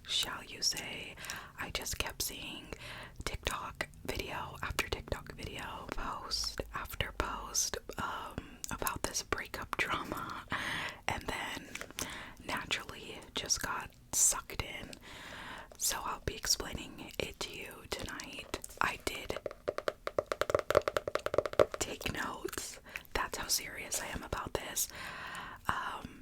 shall you say. I just kept seeing TikTok video after TikTok video, post after post, about this breakup drama, and then naturally just got sucked in. So I'll be explaining it to you tonight. I did take notes. That's how serious I am about this.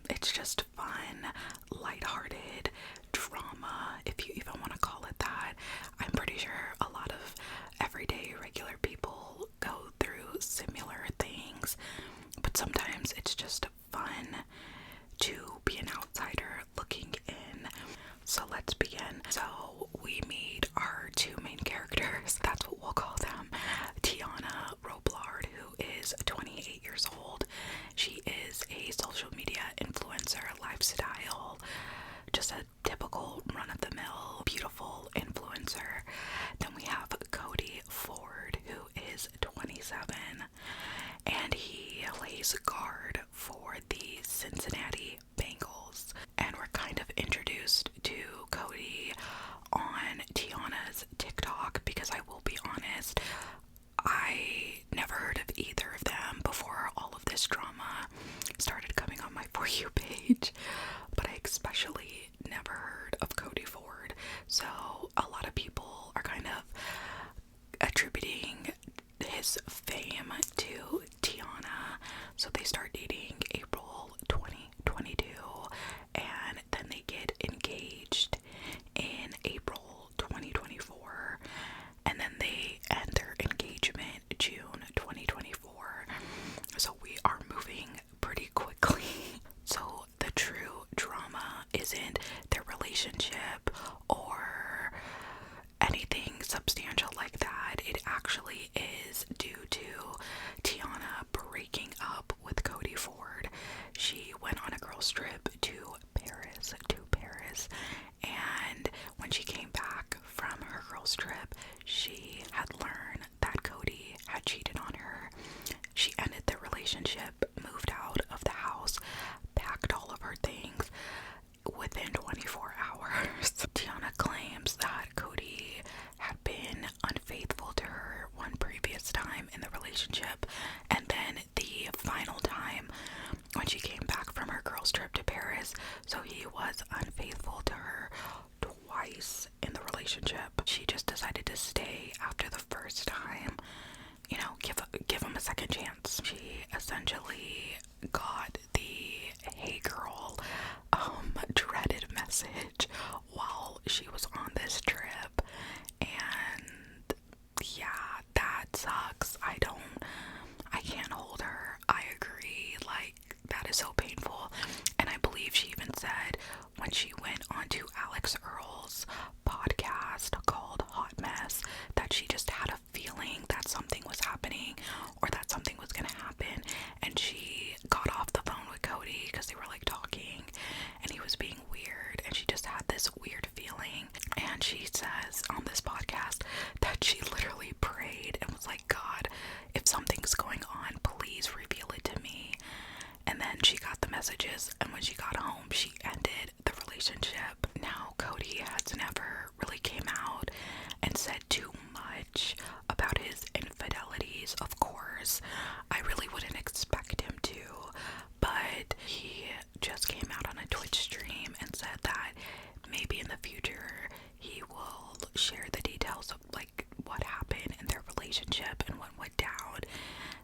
It's just fun, lighthearted drama, if you even want to call it that. I'm pretty sure a lot of everyday regular people go through similar things, but sometimes it's just fun to be an outsider looking in. So let's begin. So we meet our two main characters, that's what we'll call them. Tianna Robillard, who is 28 years old. She is a social media influencer, lifestyle, just a typical run-of-the-mill, beautiful influencer. Then we have Cody Ford, who is 27, and he plays guard for the Cincinnati Bengals. And we're kind of introduced to Cody on Tiana's TikTok, because I will be honest, I never heard of either of them before all of this drama started coming on my For You page, but I especially never heard of Cody Ford. So a lot of people are kind of attributing his fame to Tiana. So they start dating April 2022, and then they get engaged in April 2024, and then they end their engagement June 2024. So we are moving pretty quickly. So the true drama isn't their relationship or anything substantial like that. It actually is due to Tiana breaking up with Cody Ford. She went on a girls trip to Paris, and when she came back from her girls trip, she had learned that Cody had cheated on her. She ended the relationship, moved out of the house, packed all of her things within 24 hours. Tiana claims that Cody had been unfaithful to her one previous time in the relationship, and then the final time when she came back from her girls trip to Paris. So he was unfaithful to her twice in the relationship. She just decided to stay after the first time, you know, give him a second chance. She essentially got the "hey girl" dreaded message while she was on this trip, and yeah, that sucks. I can't hold her. I agree, like, that is so painful. And I believe she even said when she went onto Alex Earl's podcast called Hot Mess that she just had a feeling that something was happening, or that something was gonna happen, and she got off the phone with Cody because they were like talking and he was being weird, and she just had this weird feeling. And she says on this podcast that she literally prayed and was like, God, if something's going on, please reveal it to me. And then she got the messages, and when she got home, she ended the relationship. Now, Cody has never really came out and said too much about his infidelities, of course. I really wouldn't expect him to, but he just came out on a Twitch stream and said that maybe in the future he will share the details of like what happened in their relationship and what went down,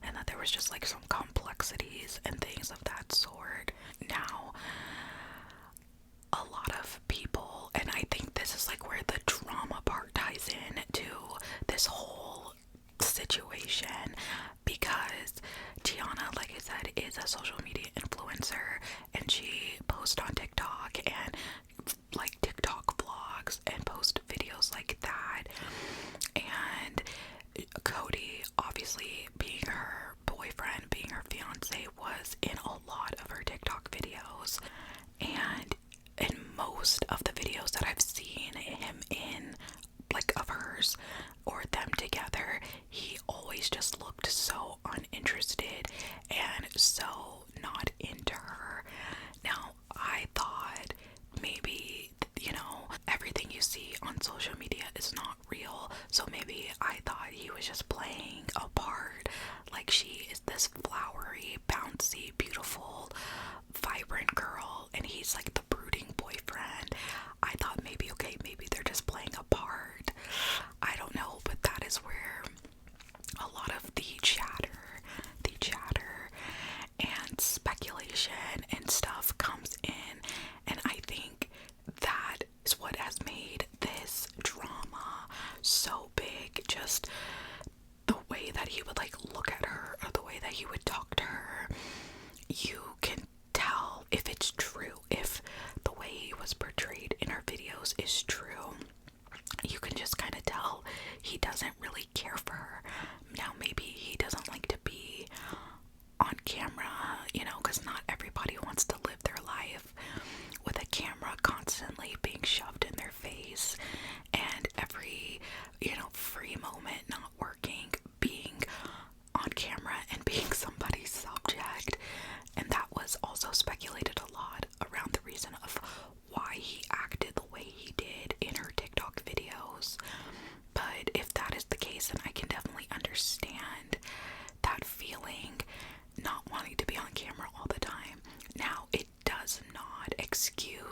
and that there was just like some complexities and things of that sort. Now, a lot of people, and I think this is like where the drama part ties in to this whole situation, because Tiana, like I said, is a social media influencer, and she posts on TikTok and like TikTok vlogs and post videos like that. And Cody, obviously being her boyfriend, being her fiance, was in a lot of her TikTok videos, and in most of the videos that I've seen him in, like of hers or them together, he always just looked so uninterested and so not into her. Now, I thought maybe, you know, everything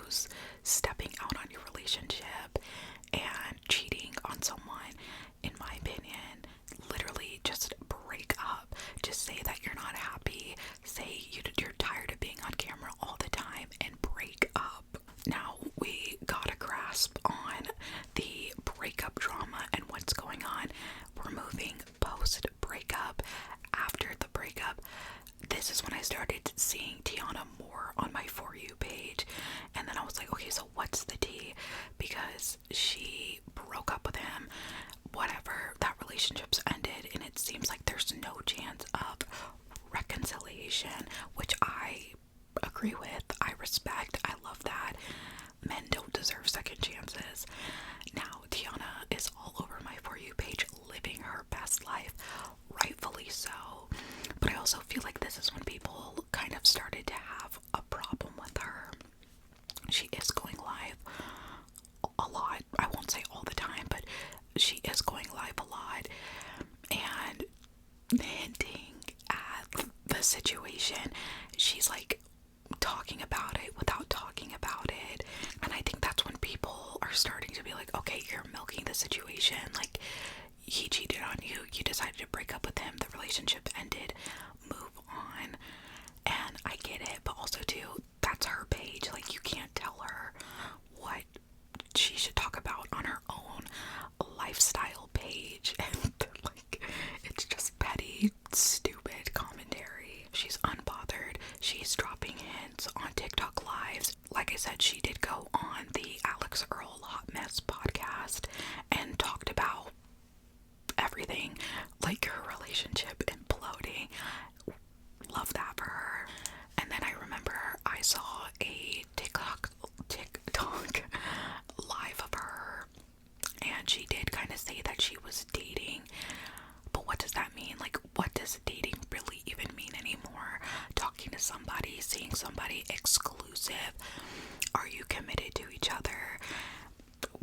videos stepping out on your relationship and cheating on someone, in my opinion, literally just break up. Just say that you're not happy. Say you're tired of being on camera all the time and break up. Now, we got a grasp on the breakup drama and what's going on. We're moving post-breakup. After the breakup, this is when I started seeing Tiana more on my For You page. And then I was like, okay, so what's the tea? Because she broke up with him. Whatever, that relationship's ended, and it seems like there's no chance of reconciliation, which I agree with. I respect. I love that. Men don't deserve second chances. Now, Tiana is all over my For You page living her best life, rightfully so. But I also feel like this is when people kind of started to have a problem with her. She is going live a lot. I won't say all the time, but she is going live a lot and hinting at the situation. She's like talking about it without talking about it. And I think that's when people are starting to be like, okay, you're milking the situation. Like, he cheated on you. You decided to break up with him. The relationship ended. Move on. And I get it. But also, too, that's her page. Like, you can't tell her what she should talk about on her own lifestyle page. And, like, it's just petty, stupid commentary. She's unbothered. She's dropping hints on TikTok lives. Like I said, she did go on the Alex Earl Hot Mess podcast and talked about everything, like her relationship imploding. Love that for her. And then I remember I saw a TikTok live of her, and she did kind of say that she was dating. But what does that mean? Like, what does dating really even mean anymore? Talking to somebody, seeing somebody exclusive. Are you committed to each other?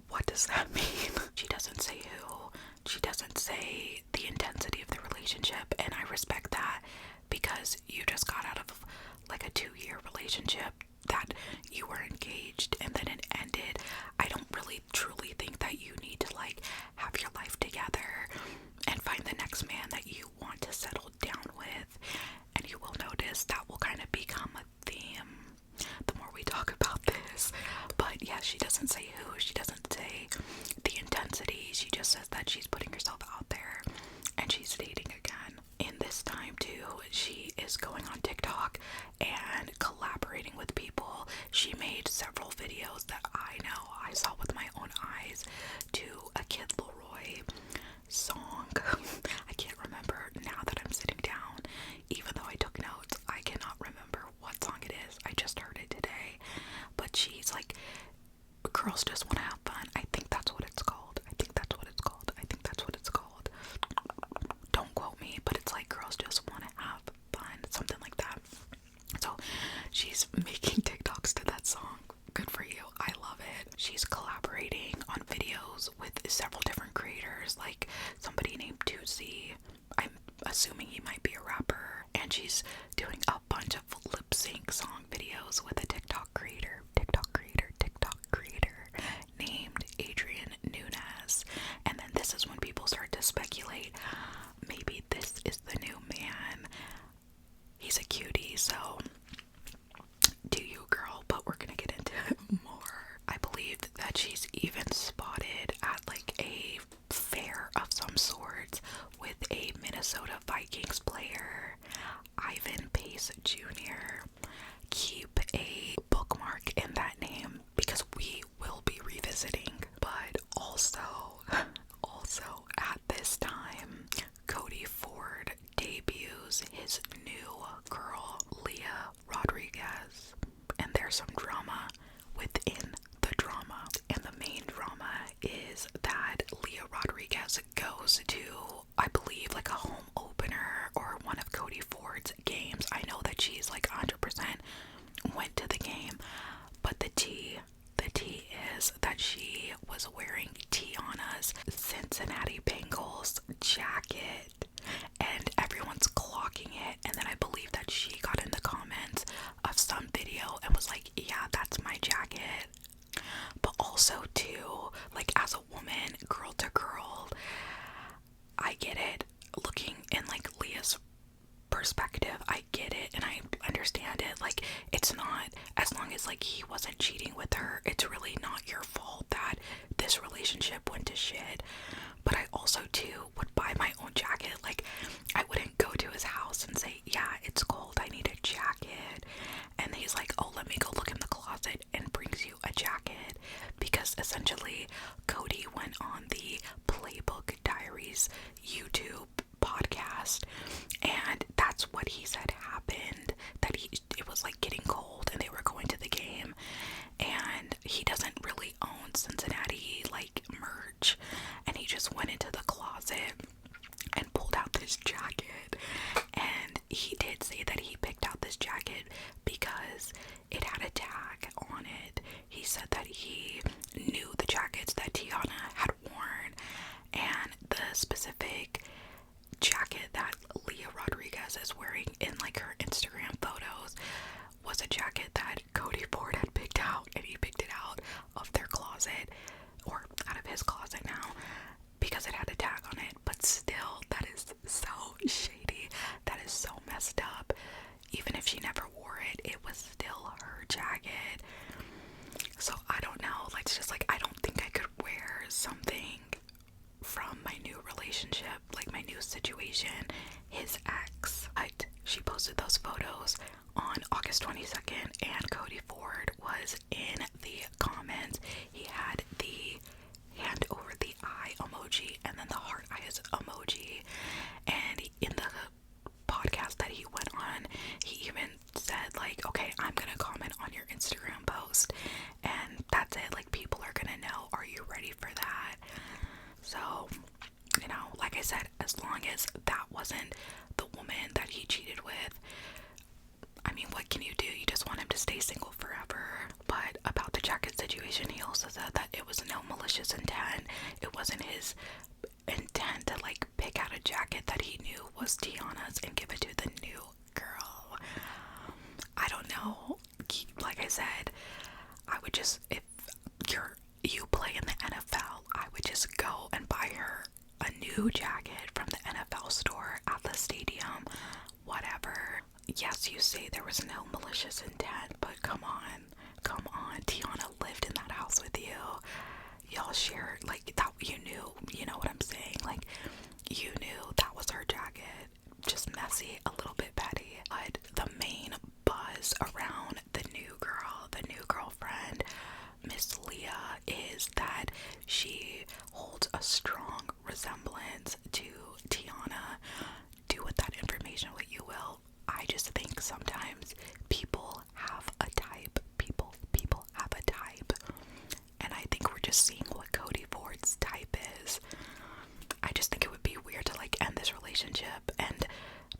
What does that mean? She doesn't say who. She doesn't say the intensity of the relationship, and I respect that, because you just got out of like a 2-year relationship that you were engaged and then it ended. I don't really truly think that you need to like have your life together and find the next man that you want to settle down with. And you will notice that will kind of become a theme the more we talk about this. But yeah, she doesn't say who. She doesn't say the intensity. She just says that she's putting herself out there and she's dating again. In this time too, she is going on TikTok and collaborating with people. She made several videos that I know I saw with my own eyes to a Kid Leroy song. I can't remember now that I'm sitting down. Even though I took notes, I cannot remember what song it is. I just heard it today. But she's like, girls just want to have fun. I think that's what it's called. I think that's what it's called. I think that's what it's called. Don't quote me, but it's like girls just want to have fun. Something like that. So she's making TikToks to that song. Good for you. I love it. She's collaborating on videos with several different creators, like somebody named 2Z. I'm assuming he might be a rapper. And she's doing a bunch of lip sync song videos with a TikTok creator named Adrian Nunes. And then this is when people start to speculate, maybe this is the new man. He's a cutie, so do you, girl, but we're gonna get into it more. I believe that she's even spotted at like a fair of some sort with a Minnesota Vikings player, Ivan Pace Jr. Keep a bookmark in that name because we will be revisiting. But also at this time, Cody Ford debuts his new girl, Leah Rodriguez. And there's some drama within the drama. And the main drama is that Leah Rodriguez goes to, I believe, like a home opener or one of Cody Ford's games. I know that she's like 100% went to the game, but the tea is that she was wearing Tiana's Cincinnati Bengals jacket, and everyone's clocking it. And then I believe that she got in the comments of some video and was like, yeah, that's my jacket. also too, like as a woman, girl to girl, I get it. Looking in like Leah's perspective, I get it and I understand it. Like, it's not, as long as like he wasn't cheating with her, it's really not your fault that this relationship went to shit. But I also too would buy my own jacket. Like, I wouldn't go to his house and say, yeah, it's cold, I need a jacket, and he's like, oh, let me go look in the closet, and brings you a jacket. Because essentially Cody went on the Playbook Diaries YouTube podcast, and that's what he said happened, that it was like getting cold and they were going to the game, and he doesn't really own Cincinnati like merch, and he just went into the closet and pulled out this jacket. And he did say that he picked out this jacket because it had a tag on it. He said that he knew the jackets that Tiana had worn, and the specific jacket that Leah Rodriguez is wearing in like her Instagram photos was a jacket that Cody Ford had picked out, and he picked it out of their closet, or out of his closet now, because it had a tag on it. But still, that is so shady. That is so messed up. Even if she never wore it, it was still her jacket. So I don't know, like, it's just like, I don't think I could wear something from my new relationship, like my new situation, his ex. But she posted those photos on August 22nd, and Cody Ford was in the comments. He had the hand over the eye emoji and then the heart eyes emoji. And in the podcast that he went on, he even said like, okay, I'm gonna comment on your Instagram post, and that's it. Like, people are gonna know, are you ready for that? So, you know, like I said, as long as that wasn't the woman that he cheated with, I mean, what can you do? You just want him to stay single forever. But about the jacket situation, he also said that it was no malicious intent. It wasn't his intent to like pick out a jacket that he knew was Tiana's and give it to the new girl. I don't know. Like I said, I would just, if you play in the NFL, I would just go and buy her a new jacket from the NFL store at the stadium, whatever. Yes, you say there was no malicious intent, but come on, Tiana lived in that house with you. Y'all shared, like, that, you know what I'm saying? Like, you knew that was her jacket. Just messy, a little bit petty. But the main buzz around the new girlfriend, Miss Leah, is that she holds a strong resemblance to Tiana. Do with that information what you will. I just think sometimes people have a type. People have a type. And I think we're just seeing what Cody Ford's type is. I just think it would be weird to like end this relationship and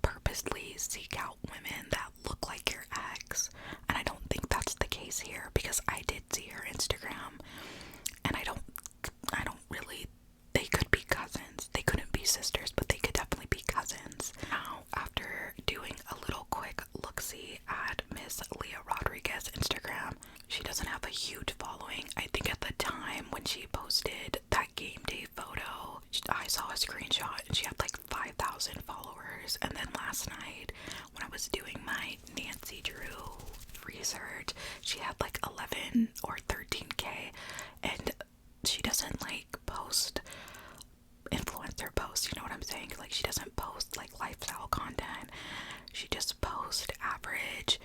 purposely seek out women that look like your ex. And I don't think that's the case here, because I did see her Instagram, and I don't really, they could be cousins. They couldn't be sisters, but they could definitely be cousins. Now, after doing a little quick look-see at Miss Leah Rodriguez Instagram, she doesn't have a huge following. I think at the time when she posted that game day photo, I saw a screenshot and she had like 5,000 followers. And then last night, when I was doing my Nancy Drew research, she had like 11 or 13k, and she doesn't like post influencer posts, you know what I'm saying? Like, she doesn't post like lifestyle content. She just posts average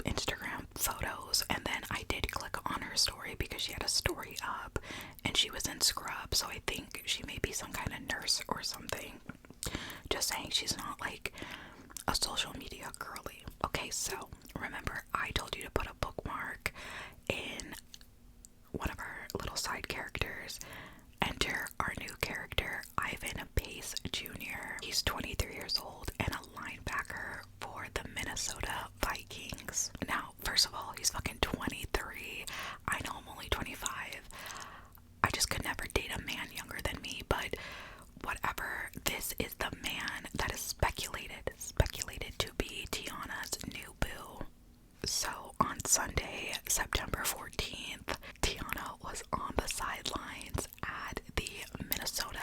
Instagram photos. And then I did click on her story because she had a story up and she was in scrub, so I think she may be some kind of nurse or something. Just saying, she's not like a social media girly. Okay, so remember I told you to put a bookmark in one of our little side characters. Enter our new character, Ivan Pace Jr. He's 23 years old and a linebacker for the Minnesota Vikings. Now, first of all, he's fucking 23. I know I'm only 25. I just could never date a man younger than me, but whatever. This is the man that is speculated to be Tiana's new boo. So on Sunday, September 14th, Tiana was on the sidelines at the Minnesota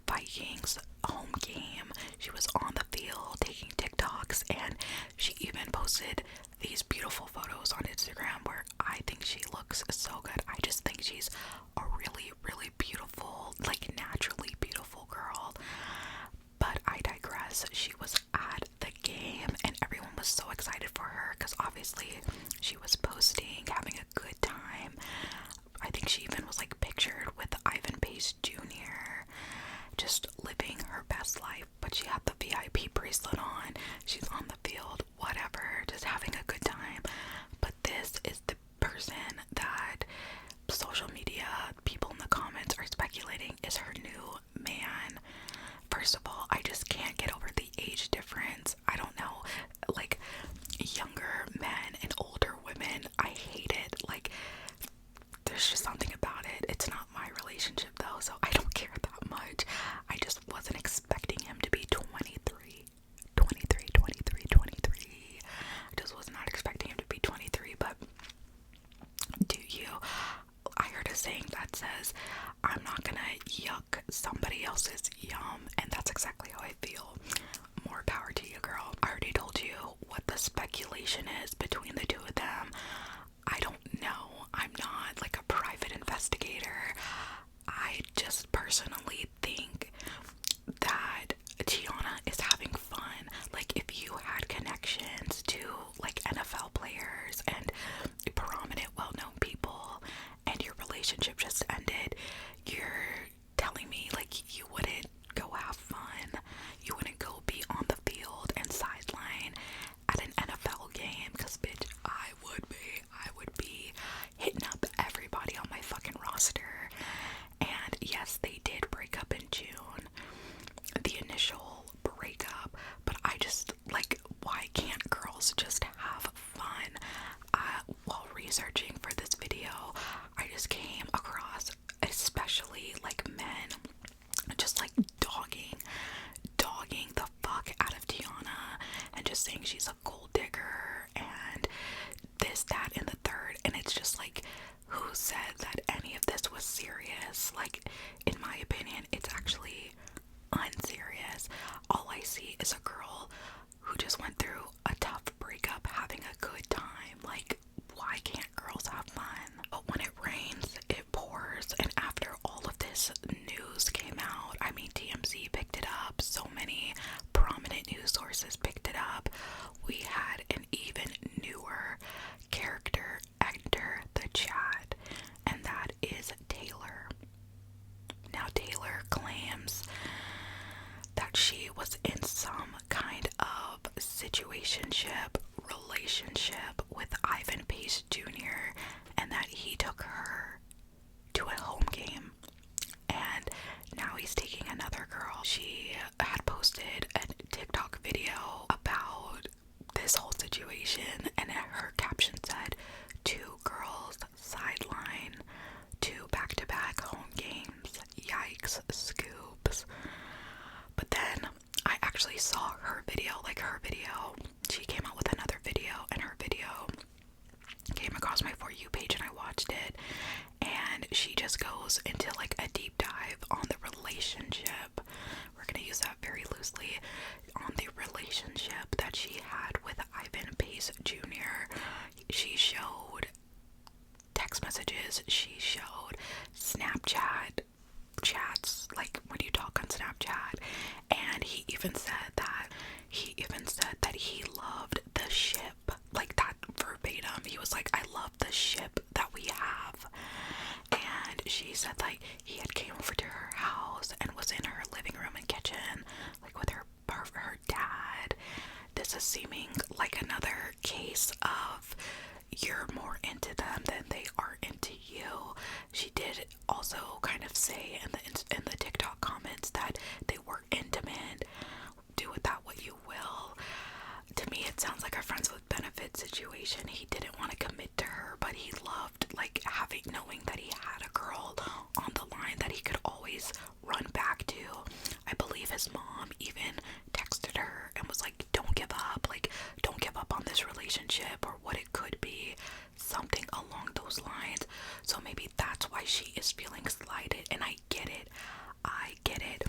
Vikings home game. She was on the field taking TikToks, and she even posted these beautiful photos on Instagram where I think she looks so good. I just think she's a really, really beautiful, like naturally beautiful girl. But I digress. She was at the game and everyone was so excited for her because obviously she was posting, having a good time. I think she even was like pictured with Ivan Pace Jr. just living her best life. But she had the VIP bracelet on. She's on the field, whatever, just having a good time. But this is the person that social media people in the comments are speculating is her new man. First of all, I just can't get over the age difference. I don't know, like younger men and older women, I hate it. Like, there's just something about it. It's not my relationship though, so I don't care that much. I just wasn't expecting him to be 23. I just was not expecting him to be 23, but do you? I heard a saying that says, I'm not gonna yuck somebody else's yum, and that's exactly how I feel. More power to you, girl. I already told you what the speculation is between the two of them. I don't know. I'm not like a private investigator. I just personally think that Tiana is having fun. Like, if you had connections to like NFL players and prominent, well-known people, and your relationship just ended, you're telling me like you wouldn't go have fun, you wouldn't go be on the field and sideline at an NFL game? Because bitch, I would be hitting up everybody on my fucking roster. And yes, they did break up in June, the initial breakup, but I just, like, why can't girls just have fun? While researching for this video, I just came across, especially like men, just like dogging the fuck out of Tiana and just saying she's a gold digger and this, that, and the third. And it's just like, who said that any of this was serious? Like, in my opinion, it's actually unserious. All I see is a girl who just went through a tough breakup having a good time. Like, why can't girls have fun? But when it rains, it pours. And after all of this news came out, I mean, TMZ picked it up, so many prominent news sources picked it up, we had an even newer character enter the chat, and that is Taylor. Now, Taylor claims that she was in some kind of situationship, relationship with Ivan Pace Jr., and that he took her to a home game, and now he's taking another girl. She had posted a TikTok video about this whole situation, and her caption said, 2 girls sideline, 2 back-to-back home games. Yikes, scoops. But then I actually saw her video, she came out with another video, and her video came across my For You page and I watched it, and she just goes into like a deep dive on the relationship. We're gonna use that very loosely, on the relationship that she had with Ivan Pace Jr. She showed text messages, she showed Snapchat chats, like when you talk on Snapchat, and he even said that he loved the ship, like that verbatim. He was like, I love the ship that we have. And she said like he had came over to her house and was in her living room and kitchen, like with her dad. This is seeming like another case of you're more into them than they are into you. She did also kind of say in the TikTok comments that they were intimate. Do with that what you will. To me, it sounds like a friends with benefits situation. He didn't want to commit to her, but he loved like knowing that he had a girl on the line that he could always run back to. I believe his mom even texted her and was like, don't give up, like don't give up on this relationship or what it could be, something along those lines. So maybe that's that's why she is feeling slighted, and I get it. I get it.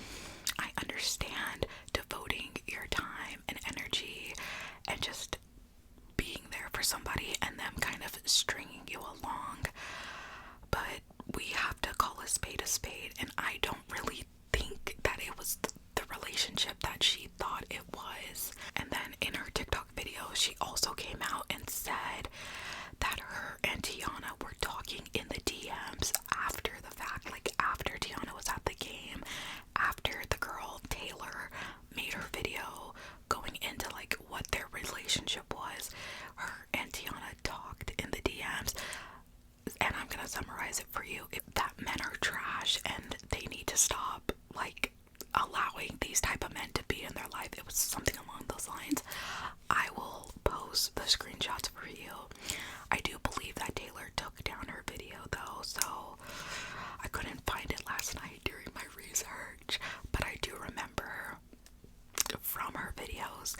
I understand devoting your time and energy and just being there for somebody and them kind of stringing you along. But we have to call a spade, and I don't really think that it was the relationship that she thought it was. And then in her TikTok video, she also came out and said that her and Tiana were talking in the DMs after the fact, like after Tiana was at the game, after the girl Taylor made her video going into like what their relationship was. Her and Tiana talked in the DMs, and I'm gonna summarize it for you. That men are trash and they need to stop like allowing these type of men to be in their life. It was something along those lines. I will post the screenshots for you. I do believe that Taylor took down her video though, so I couldn't find it last night during my research, but I do remember from her videos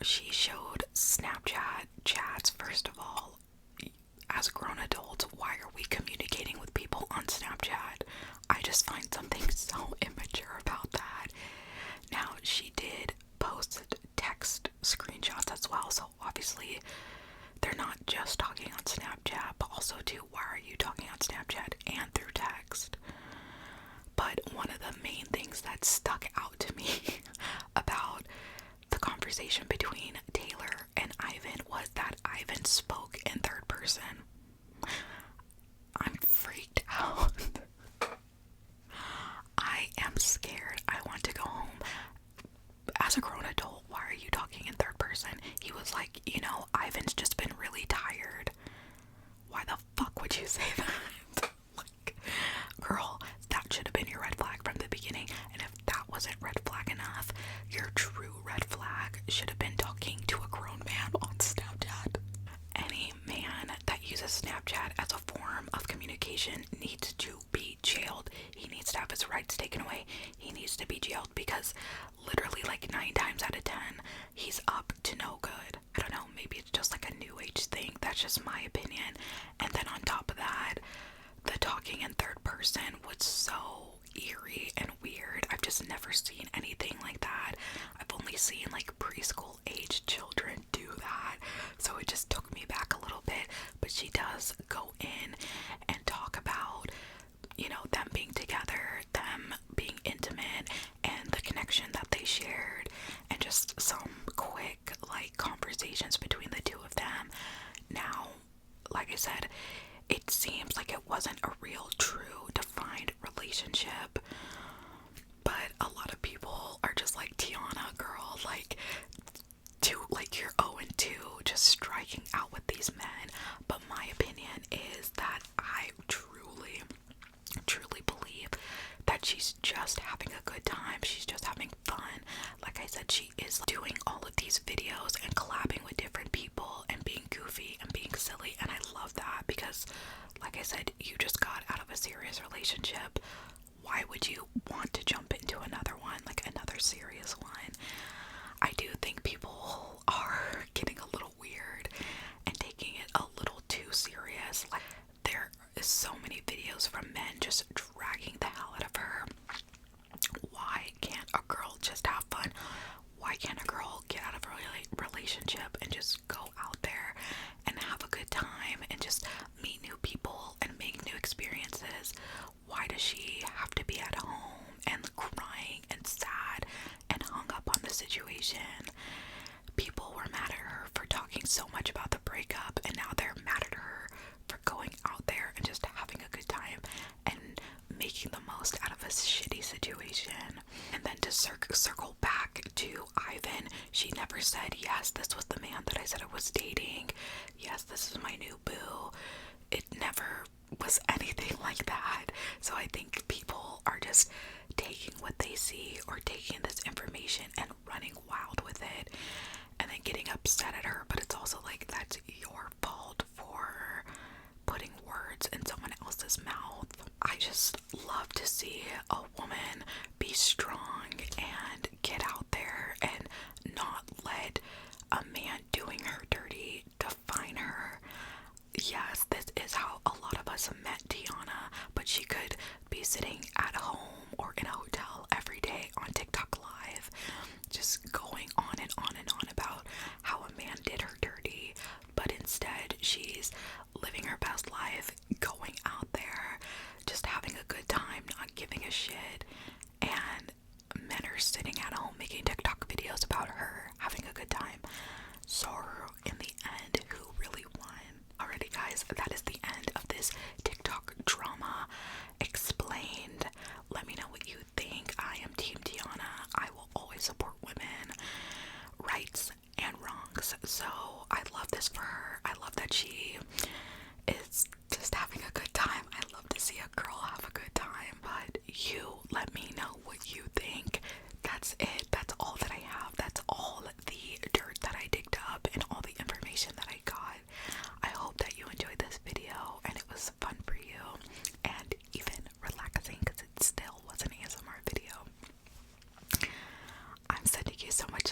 she showed Snapchat chats. First of all, as grown adults, why are we communicating with people on Snapchat? I just find something so immature about that. Now, she did post text screenshots as well, so obviously they're not just talking on Snapchat, but also too, why are you talking on Snapchat and through text? But one of the main things that stuck out to me about the conversation between Taylor and Ivan was that Ivan spoke in third person. I'm freaked out. I am scared. I want to go home. As a grown adult, why are you talking in third person? He was like, you know, Ivan's just been really tired. Why the fuck would you say that? Like, girl, that should have been your red flag from the beginning. And if that wasn't red flag enough, your true red flag should have been talking to a grown man on Snapchat. Any man that uses Snapchat as a form of communication needs to be jailed. He needs to have his rights taken away. He needs to be jailed because literally like 9 times out of 10, he's up to no good. I don't know, maybe it's just like a new age thing. That's just my opinion. And then on top of that, the talking in third person was so eerie and weird. I've just never seen anything like that. I've only seen like preschool age children do that, so it just took me back a little bit. But she does go in and talk about, you know, them being together, them being intimate, and the connection that they shared, and just some quick like conversations between the two of them. Now, like I said, it seems like it wasn't a real, true, defined relationship, but a lot of people are just like, Tiana, girl, like, you're 0-2, just striking out with these men. But my opinion is that I truly believe that she's just having a good time. She's just having fun. Like I said, she is doing all of these videos and collabing with different people and being goofy and being silly, and I love that because, like I said, you just got out of a serious relationship. Why would you want to jump into another one, like another serious one? I do think people are getting a little weird and taking it a little too serious. Like, there is so many videos from men just dragging the hell out of her. Why can't a girl just have fun? Why can't a girl get out of a relationship and just go out there and have a good time and just meet new people and make new experiences? Why does she have to be at home and crying and sad and hung up on the situation? People were mad at her for talking so much about the breakup, and now they're mad at her for going out there and just having a good time and making the most out of a shitty situation. And then to circle back to Ivan, she never said, yes, this was the man that I said I was dating. Yes, this is my new boo. It never was anything like that. So I think people are just taking what they see or taking this information and running wild with it and then getting upset at her. But it's also like, that's your fault for putting words in someone else's mouth. I just love to see a woman be strong and get out there and not let a man doing her dirty define her. Yes, this is how a lot of us met Tiana. her best life, going out there, just having a good time, not giving a shit, and men are sitting at home making TikTok videos about her having a good time. So in the end, who really won? Alrighty guys, that is the end of this TikTok drama explained. Let me know what you think. I am Team Tiana. I will always support women, rights and wrongs. So I love this for her. I love that she is just having a good time. I love to see a girl have a good time. But you let me know what you think. That's it. That's all that I have. That's all the dirt that I digged up and all the information that I got. I hope that you enjoyed this video and it was fun for you and even relaxing, because it still was an ASMR video. I'm sending you so much